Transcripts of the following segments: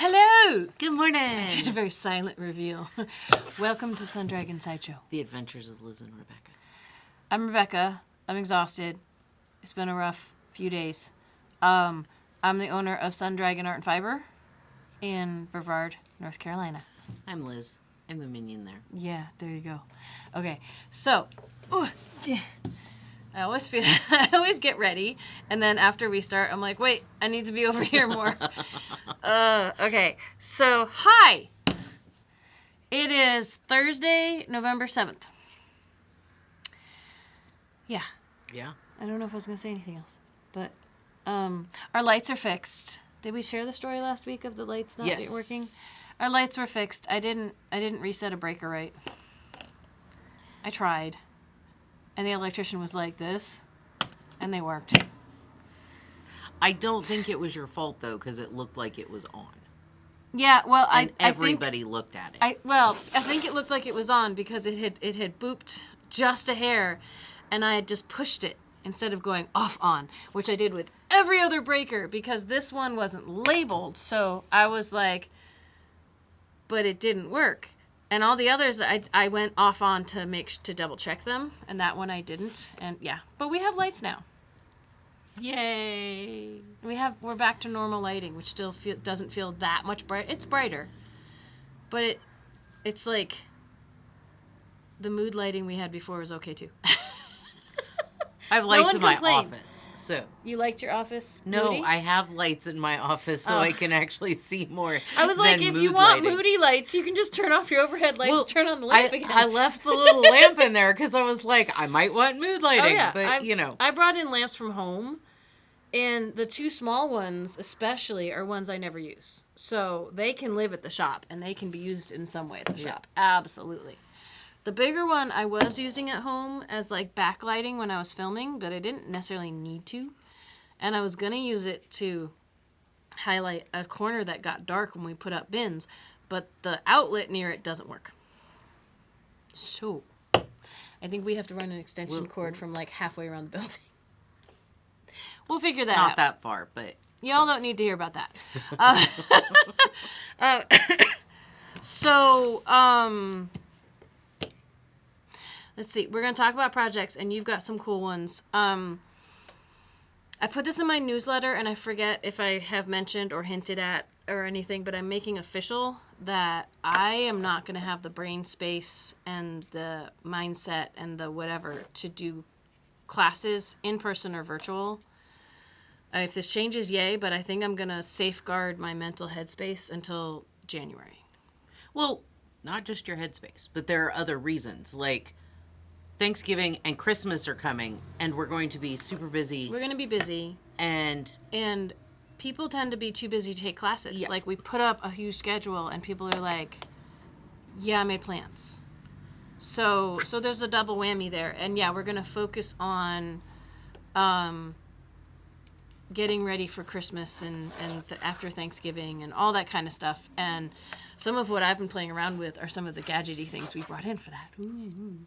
Hello! Good morning. I did a very silent reveal. Welcome to the Sun Dragon Sideshow. The Adventures of Liz and Rebecca. I'm Rebecca. I'm exhausted. It's been a rough few days. I'm the owner of Sun Dragon Art and Fiber in Brevard, North Carolina. I'm Liz. I'm the minion there. Yeah, there you go. Okay, so... I always get ready, and then after we start, I'm like, wait, I need to be over here more. Okay, so, hi! It is Thursday, November 7th. Yeah. Yeah. I don't know if I was going to say anything else, but our lights are fixed. Did we share the story last week of the lights not working? Our lights were fixed. I didn't reset a breaker right. I tried. And the electrician was like this, and they worked. I don't think it was your fault, though, because it looked like it was on. Yeah, well, everybody looked at it. I think it looked like it was on because it had booped just a hair, and I had just pushed it instead of going off on, which I did with every other breaker because this one wasn't labeled. So I was like, but it didn't work. And all the others, I went off on to double check them, and that one I didn't. And yeah, but we have lights now. Yay! We're back to normal lighting, which still doesn't feel that much bright. It's brighter, but it's like the mood lighting we had before was okay too. I have lights in my office, so. You liked your office? No, moody? I have lights in my office so I can actually see more. I was like, if you want moody lights, you can just turn off your overhead lights, turn on the lamp again. I left the little lamp in there because I was like, I might want mood lighting, but I brought in lamps from home, and the two small ones especially are ones I never use. So they can live at the shop, and they can be used in some way at the shop. Absolutely. The bigger one I was using at home as like backlighting when I was filming, but I didn't necessarily need to. And I was going to use it to highlight a corner that got dark when we put up bins, but the outlet near it doesn't work. So, I think we have to run an extension cord from like halfway around the building. We'll figure that out. Not that far, but... Y'all don't need to hear about that. Let's see. We're going to talk about projects, and you've got some cool ones. I put this in my newsletter, and I forget if I have mentioned or hinted at or anything, but I'm making official that I am not going to have the brain space and the mindset and the whatever to do classes in person or virtual. If this changes, yay, but I think I'm going to safeguard my mental headspace until January. Well, not just your headspace, but there are other reasons, like... Thanksgiving and Christmas are coming, and we're going to be super busy. We're going to be busy. And people tend to be too busy to take classes. Yeah. Like, we put up a huge schedule, and people are like, yeah, I made plans. So there's a double whammy there. And, yeah, we're going to focus on getting ready for Christmas and after Thanksgiving and all that kind of stuff. And some of what I've been playing around with are some of the gadgety things we brought in for that. Ooh.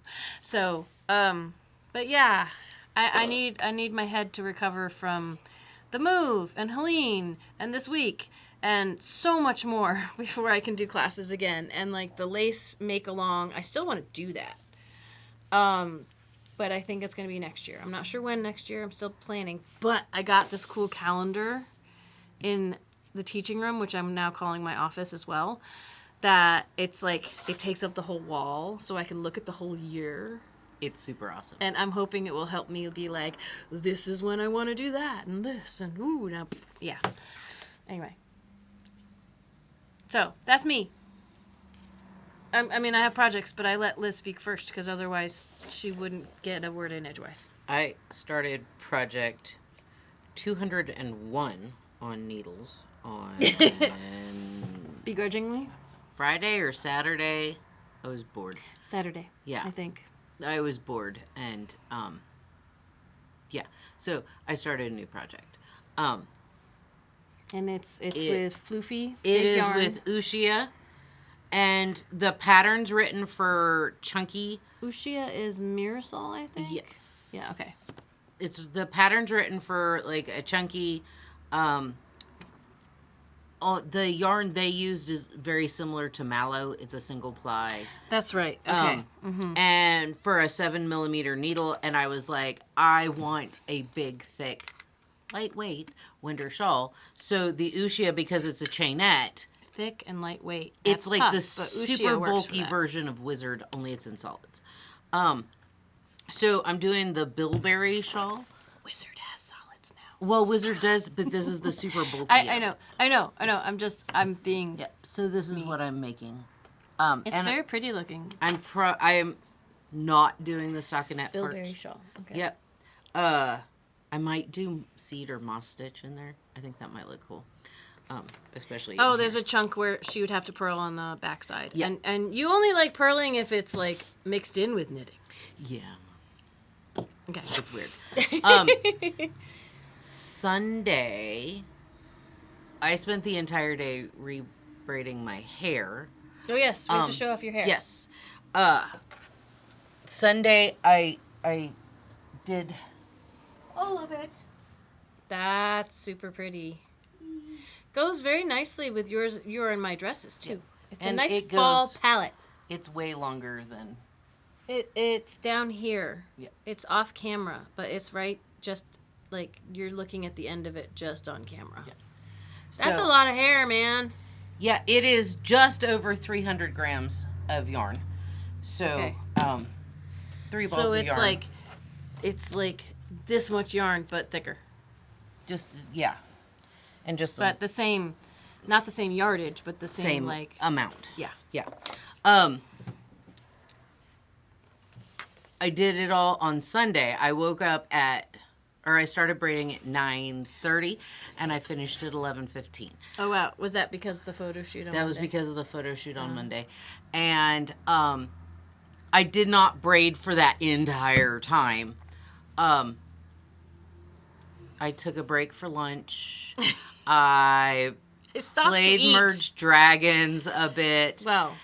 So, but yeah, I need my head to recover from the move and Helene and this week and so much more before I can do classes again. And like the lace make along, I still want to do that. But I think it's going to be next year. I'm not sure when next year. I'm still planning. But I got this cool calendar in the teaching room, which I'm now calling my office as well, that it's like, it takes up the whole wall so I can look at the whole year. It's super awesome. And I'm hoping it will help me be like, this is when I want to do that and this and ooh, now, yeah. Anyway. So, that's me. I mean, I have projects, but I let Liz speak first because otherwise she wouldn't get a word in edgewise. I started project 201 on needles on begrudgingly Friday or Saturday. I was bored. Saturday. Yeah. I think. I was bored and yeah. So I started a new project. And it's with Floofy. It is yarn. with Ushia. And the pattern's written for Chunky. Ushia is Mirasol, I think? Yes. Yeah, okay. The pattern's written for, like, a Chunky, the yarn they used is very similar to mallow. It's a single ply. That's right. Okay. And for a 7mm needle, and I was like, I want a big, thick, lightweight winter shawl. So the Ushia, because it's a chainette, Thick and lightweight. it's That's like tough, the but Ushia super works for bulky that. version of Wizard, only it's in solids. So I'm doing the bilberry shawl. Wizard has solids now. Well, Wizard does, but this is the super bulky. I know. I'm being. Yeah. So this is what I'm making. It's and very pretty looking. I am not doing the stockinette part. Bilberry shawl. Okay. Yep. I might do seed or moss stitch in there. I think that might look cool. Especially. Oh, there's a chunk where she would have to purl on the backside. Yeah. And you only like purling if it's like mixed in with knitting. Yeah. Okay. It's weird. Sunday, I spent the entire day re-braiding my hair. Oh yes, we have to show off your hair. Yes. Sunday, I did all of it. That's super pretty. Goes very nicely with yours. Your and my dresses too. It's And a nice it fall goes- palette. It's way longer than... It's down here. Yeah. It's off camera, but it's right just like you're looking at the end of it just on camera. Yeah. That's So- a lot of hair, man. Yeah, it is just over 300 grams of yarn. So, Okay. 3 balls So of it's yarn. it's like this much yarn but thicker. Just, yeah. And just But the same, not the same yardage, but the same, same like amount. yeah. Yeah. I did it all on Sunday. I woke up I started braiding at 9:30 and I finished at 11:15. Oh wow, was that because of the photo shoot? That was because of the photo shoot on Monday. And I did not braid for that entire time. I took a break for lunch. I Stop played to eat. Merge Dragons a bit, Well,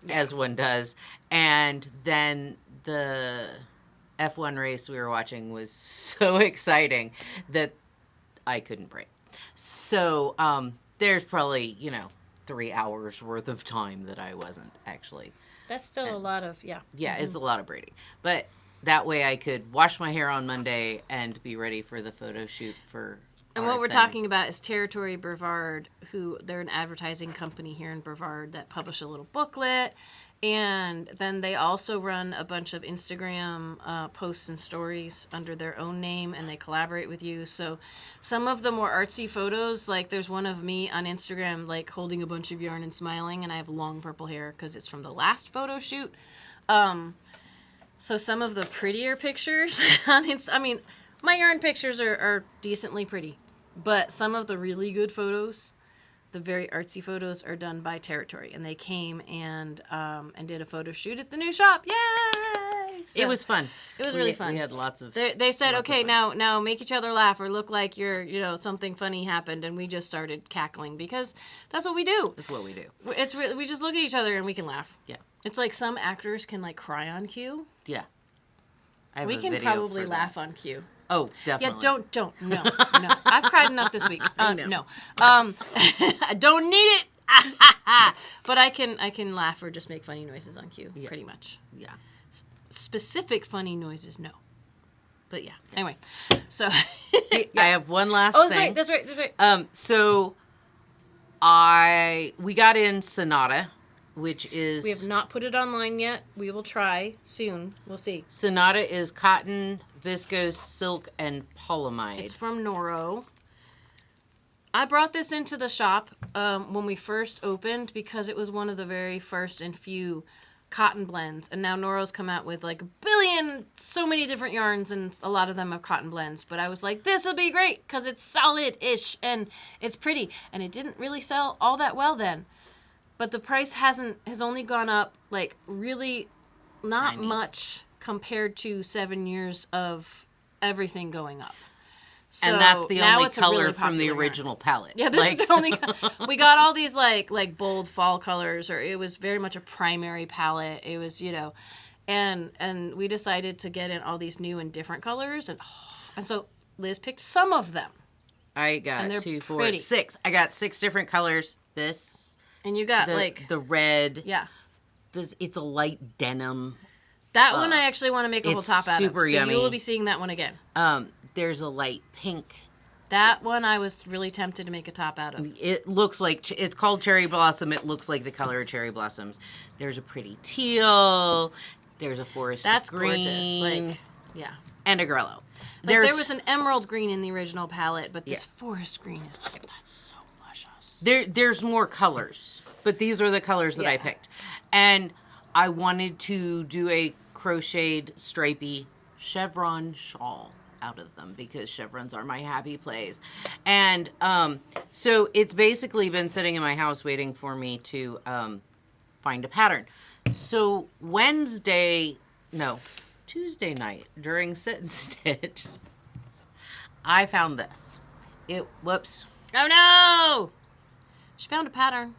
as one does. And then the F1 race we were watching was so exciting that I couldn't braid. So there's probably, 3 hours worth of time that I wasn't actually. that's still a lot of Yeah, it's a lot of braiding. But that way I could wash my hair on Monday and be ready for the photo shoot for And our what we're thing. talking about is Territory Brevard, who they're an advertising company here in Brevard that publish a little booklet. And then they also run a bunch of Instagram posts and stories under their own name, and they collaborate with you. So some of the more artsy photos, like there's one of me on Instagram, like holding a bunch of yarn and smiling, and I have long purple hair because it's from the last photo shoot. So some of the prettier pictures on my yarn pictures are decently pretty, but some of the really good photos, the very artsy photos, are done by Territory, and they came and did a photo shoot at the new shop. Yay! So It was fun. It was really fun. We had lots of... They said, lots of okay, fun. now make each other laugh or look like you're something funny happened, and we just started cackling because that's what we do. That's what we do. It's really, we just look at each other and we can laugh. Yeah. It's like some actors can like cry on cue. Yeah. I have We a can video probably for laugh that. on cue. Oh, Yeah, definitely. don't. No. I've cried enough this week. know. No. I don't need it. But I can laugh or just make funny noises on cue, pretty much. Yeah. Specific funny noises, no. But yeah. Anyway, so I have one last oh, thing. that's right. So we got in Sonata, which is... We have not put it online yet. We will try soon. We'll see. Sonata is cotton, viscose, silk, and polyamide. It's from Noro. I brought this into the shop when we first opened because it was one of the very first and few cotton blends. And now Noro's come out with like a billion, so many different yarns, and a lot of them are cotton blends. But I was like, this will be great because it's solid-ish and it's pretty. And it didn't really sell all that well then. But the price has only gone up like really not Tiny. much compared to 7 years of everything going up. So and that's the now only it's a color really from the popular yarn. original palette. Yeah, this is the only. We got all these like bold fall colors, or it was very much a primary palette. It was and we decided to get in all these new and different colors, and so Liz picked some of them. I And got they're 2, 4, pretty. 6. I got 6 different colors. This, And you got the red. yeah. This, it's a light denim. That one I actually want to make a whole it's top out of. super So yummy. you will be seeing that one again. There's a light pink. That one I was really tempted to make a top out of. It looks like, it's called Cherry Blossom. It looks like the color of cherry blossoms. There's a pretty teal. There's a forest That's green. gorgeous. Like, yeah. And a grello. Like there was an emerald green in the original palette, but this forest green is just, that's so luscious. There's more colors, but these are the colors that I picked. And I wanted to do a crocheted stripy chevron shawl out of them because chevrons are my happy place. And so it's basically been sitting in my house waiting for me to find a pattern. So Tuesday night during Sit and Stitch, I found this. Whoops. Oh no! She found a pattern.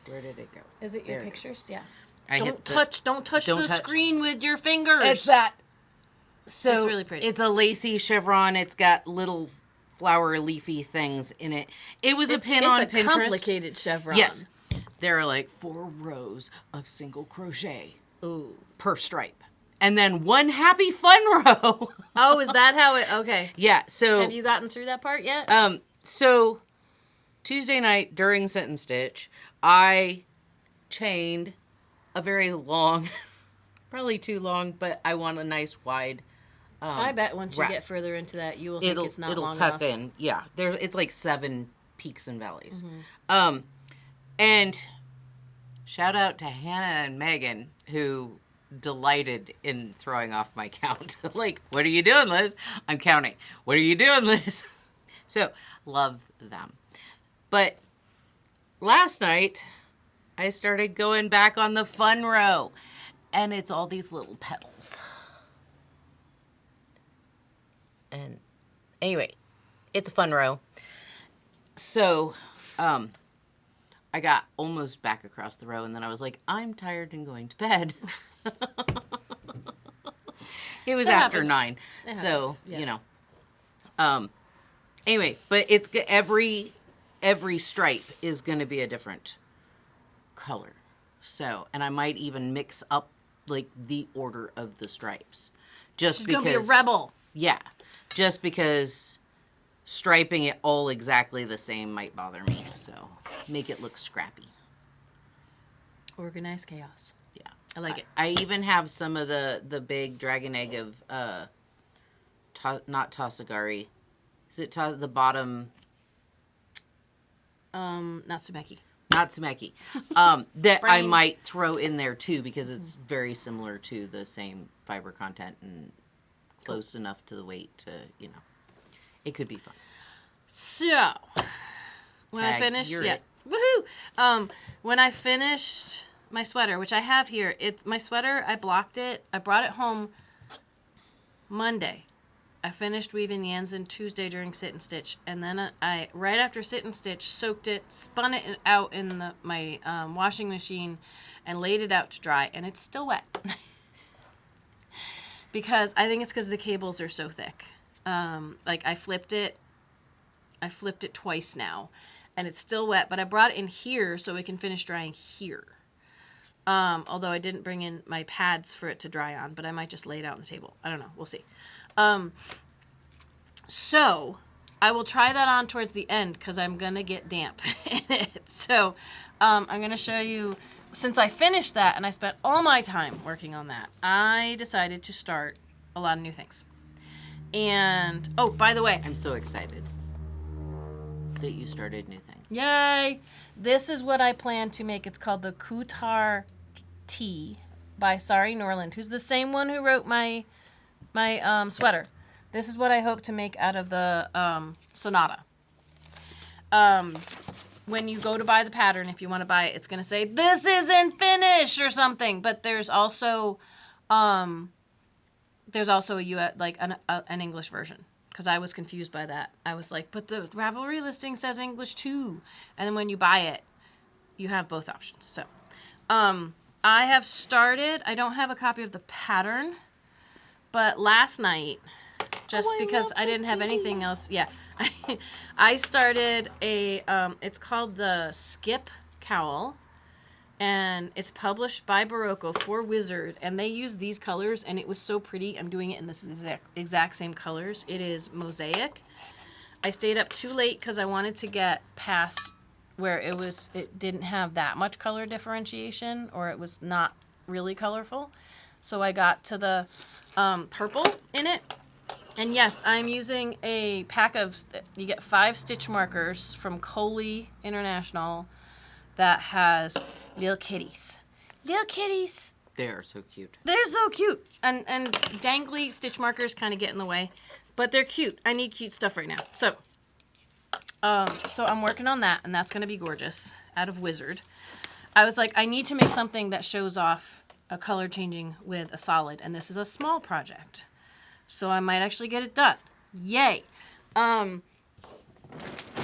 Where did it go? Is it your There it pictures? Yeah. Don't Don't touch the screen with your fingers. It's that. So It's really pretty. It's a lacy chevron. It's got little flower leafy things in it. It was a pin on Pinterest. It's a complicated chevron. Yes. There are like 4 rows of single crochet per stripe. And then one happy fun row. Oh, is that how it? Okay. Yeah. So Have you gotten through that part yet? So Tuesday night during Sit and Stitch, I chained a very long, probably too long, but I want a nice wide. I bet once you wrap. get further into that, you will think it's not it'll long tuck enough. in. Yeah, it's like 7 peaks and valleys. Mm-hmm. And shout out to Hannah and Megan who delighted in throwing off my count. Like, what are you doing, Liz? I'm counting. What are you doing, Liz? So love them. But last night I started going back on the fun row, and it's all these little petals. And anyway, it's a fun row. So, I got almost back across the row, and then I was like, I'm tired and going to bed. It was That after happens. 9, It so happens, yeah. you know. Anyway, but it's every stripe is going to be a different color. So, and I might even mix up like the order of the stripes, just She's because. gonna be a rebel. Yeah, just because striping it all exactly the same might bother me. So make it look scrappy. Organized chaos. Yeah, I like it. I even have some of the big dragon egg of not Tasagari. Is it the bottom? Natsumeki. Natsumeki. That I Brain. might throw in there too because it's very similar to the same fiber content and close enough to the weight to, you know, it could be fun. So, when I Tag, finished, you're yeah, it. woohoo! When I finished my sweater, which I have here, my sweater. I blocked it. I brought it home Monday. I finished weaving the ends in Tuesday during Sit and Stitch, and then I right after Sit and Stitch soaked it, spun it out in my washing machine, and laid it out to dry, and it's still wet. Because I think it's because the cables are so thick. Like I flipped it twice now, and it's still wet. But I brought it in here so it can finish drying here. Although I didn't bring in my pads for it to dry on, but I might just lay it out on the table. I don't know. We'll see. So I will try that on towards the end because I'm gonna get damp in it. So I'm gonna show you. Since I finished that and I spent all my time working on that, I decided to start a lot of new things. And, oh, by the way. I'm so excited that you started new things. Yay! This is what I plan to make. It's called the Kutar Tea by Sari Norland, who's the same one who wrote my sweater. This is what I hope to make out of the Sonata. When you go to buy the pattern, if you want to buy it, it's going to say, this isn't finished or something. But there's also a an English version. Because I was confused by that. I was like, but the Ravelry listing says English too. And then when you buy it, you have both options. So, I have started. I don't have a copy of the pattern. But last night, just I because love I the didn't have anything kitties. else. Yeah. I started a, it's called the Skip Cowl, and it's published by Barocco for Wizard, and they use these colors, and it was so pretty. I'm doing it in this exact same colors. It is Mosaic. I stayed up too late because I wanted to get past where it didn't have that much color differentiation, or it was not really colorful. So I got to the purple in it. And yes, I'm using a pack of, you get 5 stitch markers from Coley International that has little kitties. Little kitties. They are so cute. They're so cute. And dangly stitch markers kind of get in the way. But they're cute. I need cute stuff right now. So I'm working on that, and that's going to be gorgeous out of Wizard. I was like, I need to make something that shows off a color changing with a solid, and this is a small project. So I might actually get it done. Yay. It's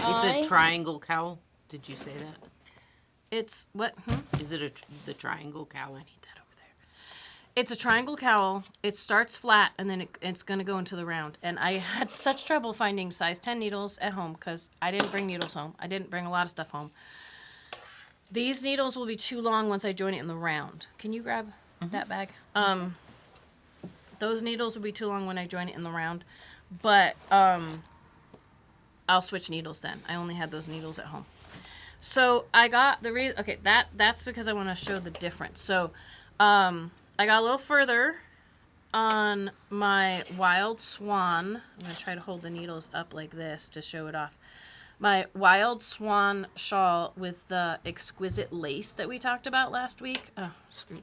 a triangle cowl. Did you say that? It's what? Is it the triangle cowl? I need that over there. It's a triangle cowl. It starts flat, and then it's going to go into the round. And I had such trouble finding size 10 needles at home because I didn't bring needles home. I didn't bring a lot of stuff home. These needles will be too long once I join it in the round. Can you grab that bag? Those needles will be too long when I join it in the round. But I'll switch needles then. I only had those needles at home. So I got the okay, that's because I want to show the difference. So I got a little further on my Wild Swan. I'm going to try to hold the needles up like this to show it off. My Wild Swan shawl with the exquisite lace that we talked about last week. Oh, screw.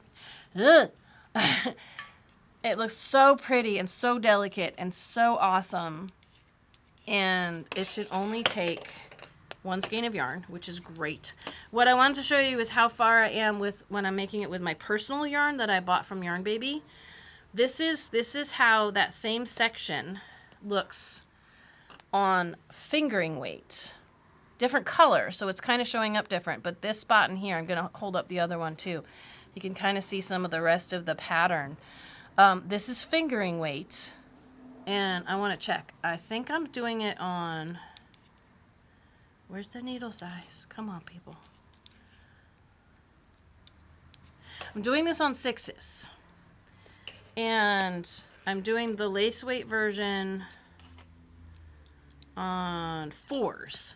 It looks so pretty and so delicate and so awesome. And it should only take 1 skein of yarn, which is great. What I wanted to show you is how far I am with when I'm making it with my personal yarn that I bought from Yarn Baby. This is how that same section looks on fingering weight. Different color, so it's kind of showing up different. But this spot in here, I'm going to hold up the other one too. You can kind of see some of the rest of the pattern. This is fingering weight, and I want to check. I think I'm doing it on... Where's the needle size? Come on, people. I'm doing this on 6s. And I'm doing the lace weight version on 4s.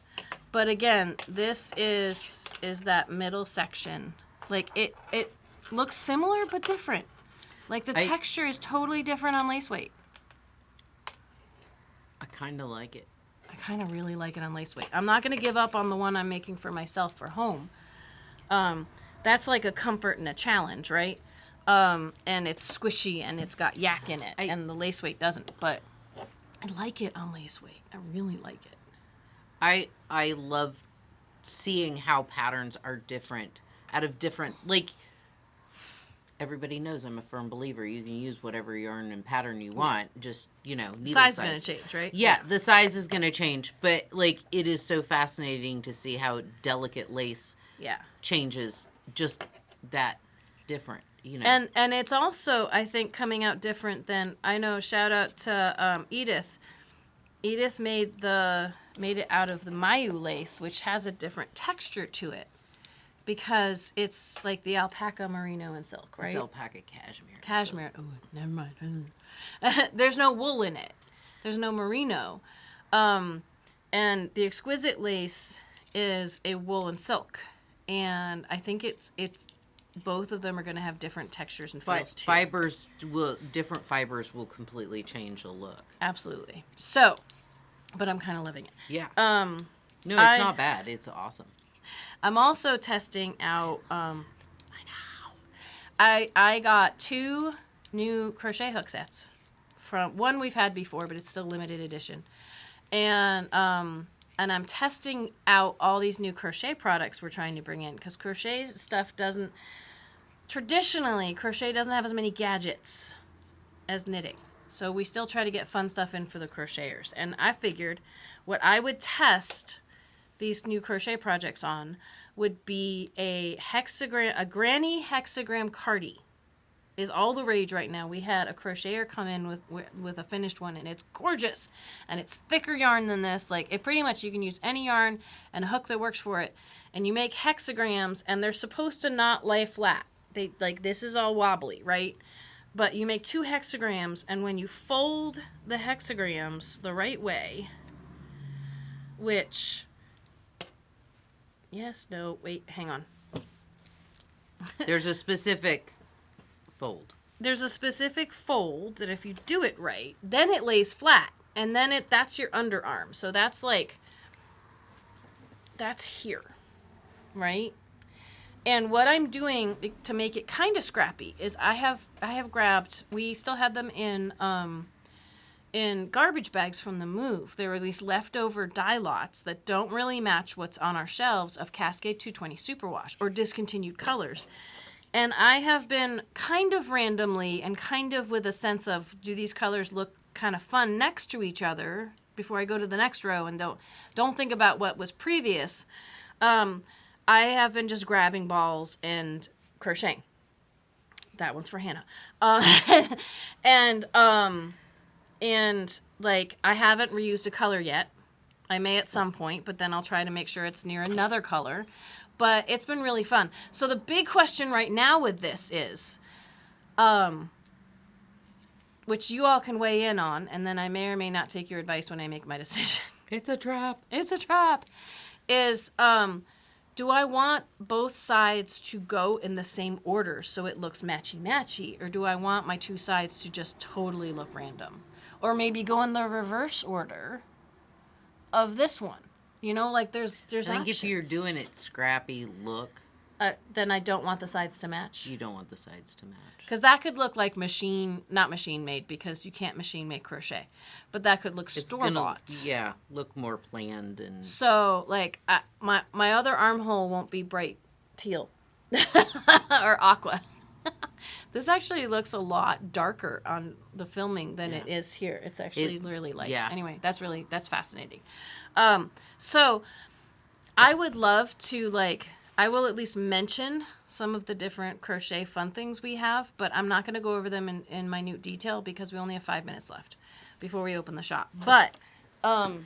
But again, this is that middle section. Like, it looks similar but different. Like, the texture is totally different on lace weight. I kind of like it. I kind of really like it on lace weight. I'm not going to give up on the one I'm making for myself for home. That's like a comfort and a challenge, right? And it's squishy and it's got yak in it. And the lace weight doesn't. But I like it on lace weight. I really like it. I love seeing how patterns are different out of different, like, everybody knows I'm a firm believer. You can use whatever yarn and pattern you want. Just, needle size. Size is going to change, right? Yeah, the size is going to change. But, like, it is so fascinating to see how delicate lace changes just that different, And it's also, I think, coming out different than, I know, shout out to Edith. Edith made it out of the Mayu lace, which has a different texture to it. Because it's like the alpaca, merino, and silk, right? It's alpaca cashmere. Cashmere. Oh, never mind. There's no wool in it. There's no merino. And the exquisite lace is a wool and silk. And I think it's both of them are going to have different textures and feels too. Different fibers will completely change the look. Absolutely. So, but I'm kind of loving it. Yeah. No, it's not bad. It's awesome. I'm also testing out, I got 2 new crochet hook sets. From one we've had before, but it's still limited edition. And I'm testing out all these new crochet products we're trying to bring in. Because crochet stuff traditionally, crochet doesn't have as many gadgets as knitting. So we still try to get fun stuff in for the crocheters. And I figured what I would test these new crochet projects on would be a granny hexagram cardie. is all the rage right now. We had a crocheter come in with a finished one, and it's gorgeous, and it's thicker yarn than this. Like, it pretty much, you can use any yarn and a hook that works for it, and you make hexagrams, and they're supposed to not lay flat. They, like, this is all wobbly, right? But you make 2 hexagrams, and when you fold the hexagrams the right way, which, yes, no, wait, hang on. There's a specific fold. There's a specific fold that if you do it right, then it lays flat. And then that's your underarm. So that's like, that's here, right? And what I'm doing to make it kind of scrappy is I have grabbed, we still had them in garbage bags from the move. There were these leftover dye lots that don't really match what's on our shelves of Cascade 220 Superwash or discontinued colors. And I have been kind of randomly and kind of with a sense of, do these colors look kind of fun next to each other before I go to the next row and don't think about what was previous. I have been just grabbing balls and crocheting. That one's for Hannah. And like, I haven't reused a color yet. I may at some point, but then I'll try to make sure it's near another color. But it's been really fun. So the big question right now with this is, which you all can weigh in on, and then I may or may not take your advice when I make my decision. It's a trap. It's a trap. Is, do I want both sides to go in the same order so it looks matchy-matchy? Or do I want my 2 sides to just totally look random? Or maybe go in the reverse order of this one. You know, like there's I think options. if you're doing it scrappy look, then I don't want the sides to match. you don't want the sides to match. Because that could look like not machine made, because you can't machine make crochet. But that could look store bought. Yeah, look more planned and. So, like, my other armhole won't be bright teal or aqua. This actually looks a lot darker on the filming than it is here. It's actually really light. Yeah. Anyway, that's fascinating. So I would love to, like, I will at least mention some of the different crochet fun things we have, but I'm not going to go over them in minute detail because we only have 5 minutes left before we open the shop. But I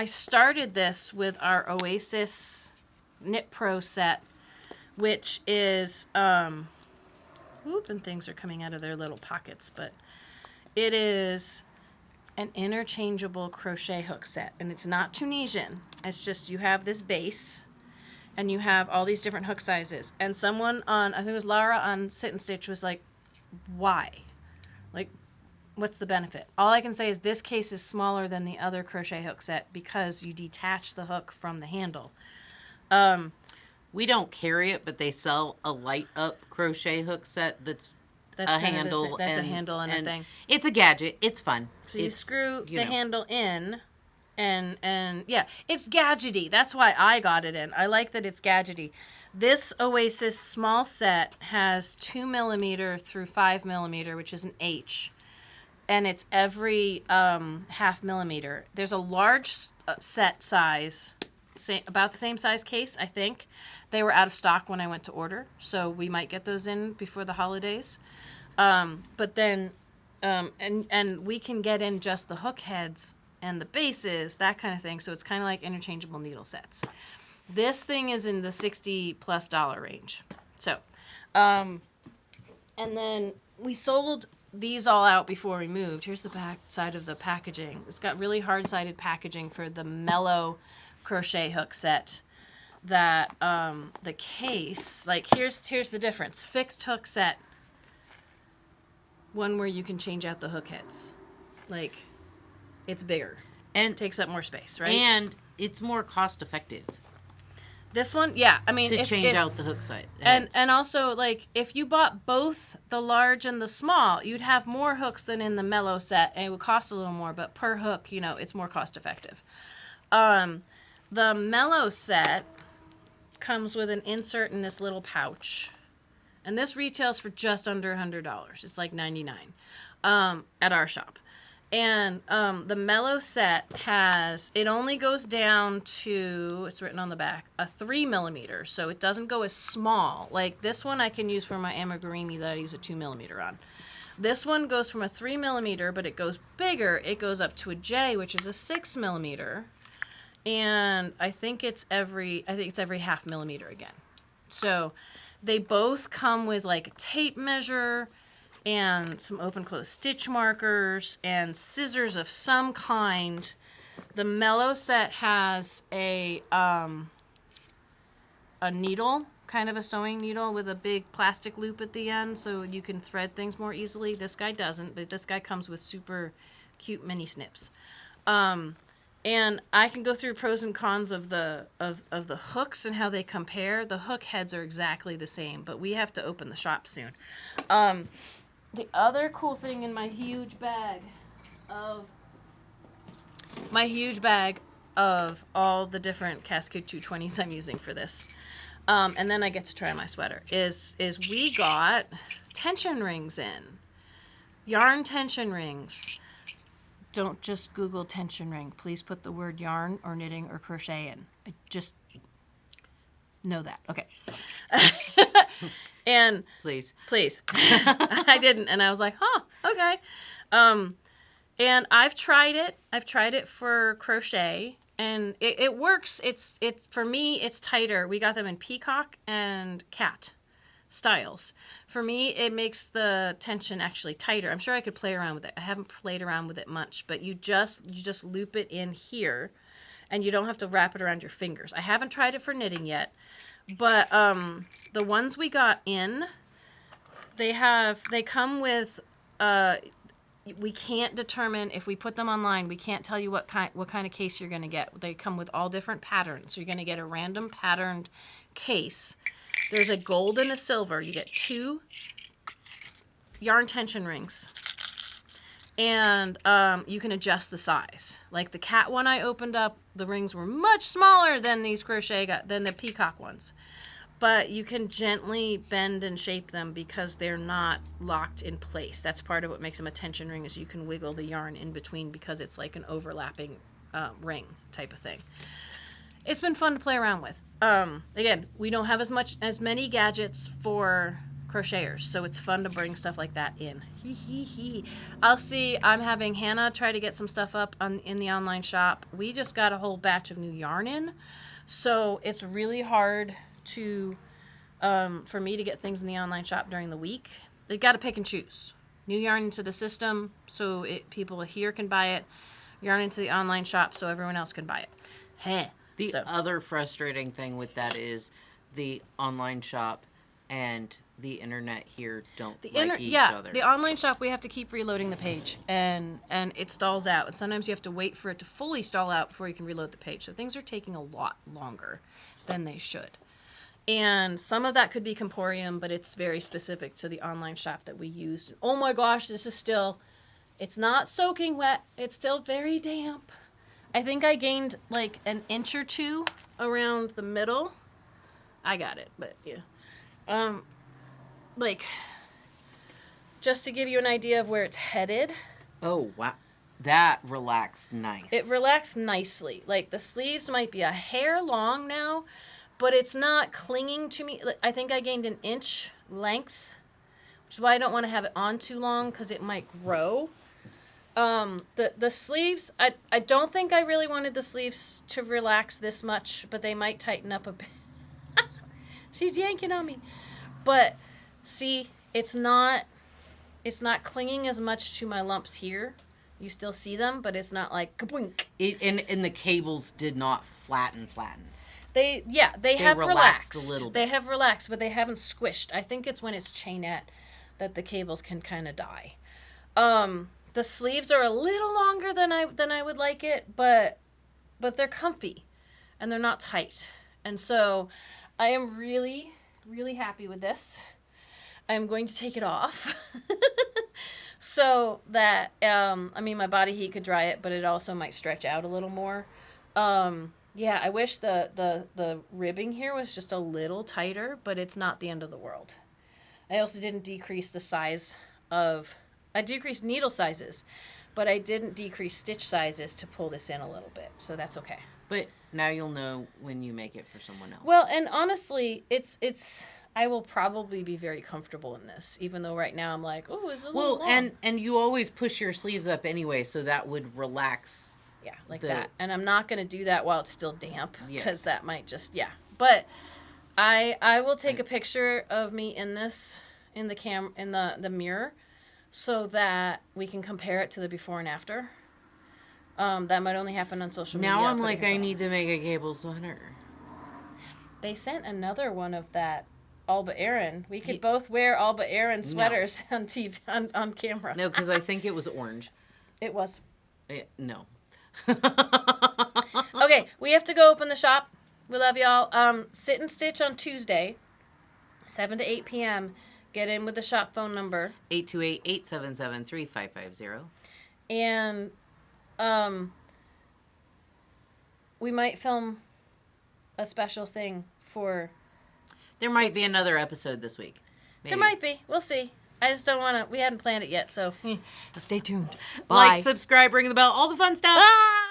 started this with our Oasis Knit Pro set, which is, and things are coming out of their little pockets, but it is an interchangeable crochet hook set, and it's not Tunisian. It's just, you have this base, and you have all these different hook sizes. And someone on, I think it was Lara on Sit and Stitch, was like, why? Like, what's the benefit? All I can say is this case is smaller than the other crochet hook set because you detach the hook from the handle. We don't carry it, but they sell a light up crochet hook set that's a handle. That's a handle and a thing. It's a gadget. It's fun. So you screw the handle in, and yeah, it's gadgety. That's why I got it in. I like that it's gadgety. This Oasis small set has 2mm through 5mm, which is an H, and it's every ½ millimeter. There's a large set size, about the same size case, I think. They were out of stock when I went to order, so we might get those in before the holidays. But then, and we can get in just the hook heads and the bases, that kind of thing. So it's kind of like interchangeable needle sets. This thing is in the $60+ range. So, and then we sold these all out before we moved. Here's the back side of the packaging. It's got really hard-sided packaging for the Mellow crochet hook set. That the case, like, here's the difference. Fixed hook set, one where you can change out the hook heads. Like, it's bigger and takes up more space, right? And it's more cost effective. This one, yeah. I mean, to change out the hook side. And also, like, if you bought both the large and the small, you'd have more hooks than in the Mellow set, and it would cost a little more, but per hook, you know, it's more cost effective. The Mellow set comes with an insert in this little pouch, and this retails for just under $100. It's like $99 at our shop. And the Mellow set it only goes down to, it's written on the back, a 3 millimeter. So it doesn't go as small. Like this one I can use for my amigurumi that I use a 2 millimeter on. This one goes from a 3 millimeter, but it goes bigger. It goes up to a J, which is a 6 millimeter. And I think it's every half millimeter again. So they both come with like a tape measure and some open-close stitch markers and scissors of some kind. The Mellow set has a needle, kind of a sewing needle with a big plastic loop at the end so you can thread things more easily. This guy doesn't, but this guy comes with super cute mini snips. And I can go through pros and cons of the hooks and how they compare. The hook heads are exactly the same, but we have to open the shop soon. The other cool thing in my huge bag of all the different Cascade 220s I'm using for this, and then I get to try my sweater, is we got tension rings in. Yarn tension rings. Don't just Google tension ring. Please put the word yarn or knitting or crochet in. I just know that. Okay. And please. I didn't, and I was like, okay. And I've tried it. I've tried it for crochet, and it works. For me, it's tighter. We got them in peacock and cat styles. For me, it makes the tension actually tighter. I'm sure I could play around with it. I haven't played around with it much, but you just loop it in here, and you don't have to wrap it around your fingers. I haven't tried it for knitting yet, but the ones we got in, they come with we can't determine if we put them online. We can't tell you what kind of case you're going to get. They come with all different patterns. So you're going to get a random patterned case. There's a gold and a silver. You get 2 yarn tension rings. And you can adjust the size. Like the cat one I opened up, the rings were much smaller than than the peacock ones. But you can gently bend and shape them because they're not locked in place. That's part of what makes them a tension ring, is you can wiggle the yarn in between because it's like an overlapping ring type of thing. It's been fun to play around with. Again, we don't have as many gadgets for crocheters, so it's fun to bring stuff like that in. I'm having Hannah try to get some stuff up in the online shop. We just got a whole batch of new yarn in, so it's really hard for me to get things in the online shop during the week. They've got to pick and choose. New yarn into the system so people here can buy it. Yarn into the online shop so everyone else can buy it. The other frustrating thing with that is the online shop and the internet here don't like each other. The online shop, we have to keep reloading the page, and it stalls out. And sometimes you have to wait for it to fully stall out before you can reload the page. So things are taking a lot longer than they should. And some of that could be Comporium, but it's very specific to the online shop that we used. Oh my gosh, it's not soaking wet. It's still very damp. I think I gained like an inch or 2 around the middle. I got it, but yeah. Just to give you an idea of where it's headed. Oh, wow. That relaxed nice. It relaxed nicely. Like the sleeves might be a hair long now, but it's not clinging to me. I think I gained an inch length, which is why I don't want to have it on too long because it might grow. The sleeves, I don't think I really wanted the sleeves to relax this much, but they might tighten up a bit. She's yanking on me. But see, it's not clinging as much to my lumps here. You still see them, but it's not like kaboink. And the cables did not flatten. They have relaxed a little bit. They have relaxed, but they haven't squished. I think it's when it's chainette that the cables can kind of die. The sleeves are a little longer than I would like it, but they're comfy and they're not tight. And so I am really, really happy with this. I'm going to take it off so that, my body heat could dry it, but it also might stretch out a little more. Yeah, I wish the ribbing here was just a little tighter, but it's not the end of the world. I also didn't decrease the size I decreased needle sizes but I didn't decrease stitch sizes to pull this in a little bit, so that's okay. But now you'll know when you make it for someone else. Well, and honestly, it's I will probably be very comfortable in this, even though right now I'm like, oh, it's a little long. and you always push your sleeves up anyway, so that would relax. Yeah, like that. And I'm not going to do that while it's still damp, because that might just, But I will take a picture of me in this, in the mirror, so that we can compare it to the before and after. That might only happen on social media. Now I'm like, I need to make a cable sweater. They sent another one of that Alba Aaron. We could both wear Alba Aaron sweaters on TV, on camera. No, because I think it was orange. It was. No. Okay, we have to go open the shop. We love y'all. Sit and Stitch on Tuesday, 7 to 8 p.m. Get in with the shop phone number. 828-877-3550. And we might film a special thing for... There might be another episode this week. Maybe. There might be. We'll see. I just don't want to... We hadn't planned it yet, so stay tuned. Bye. Like, subscribe, ring the bell, all the fun stuff. Bye!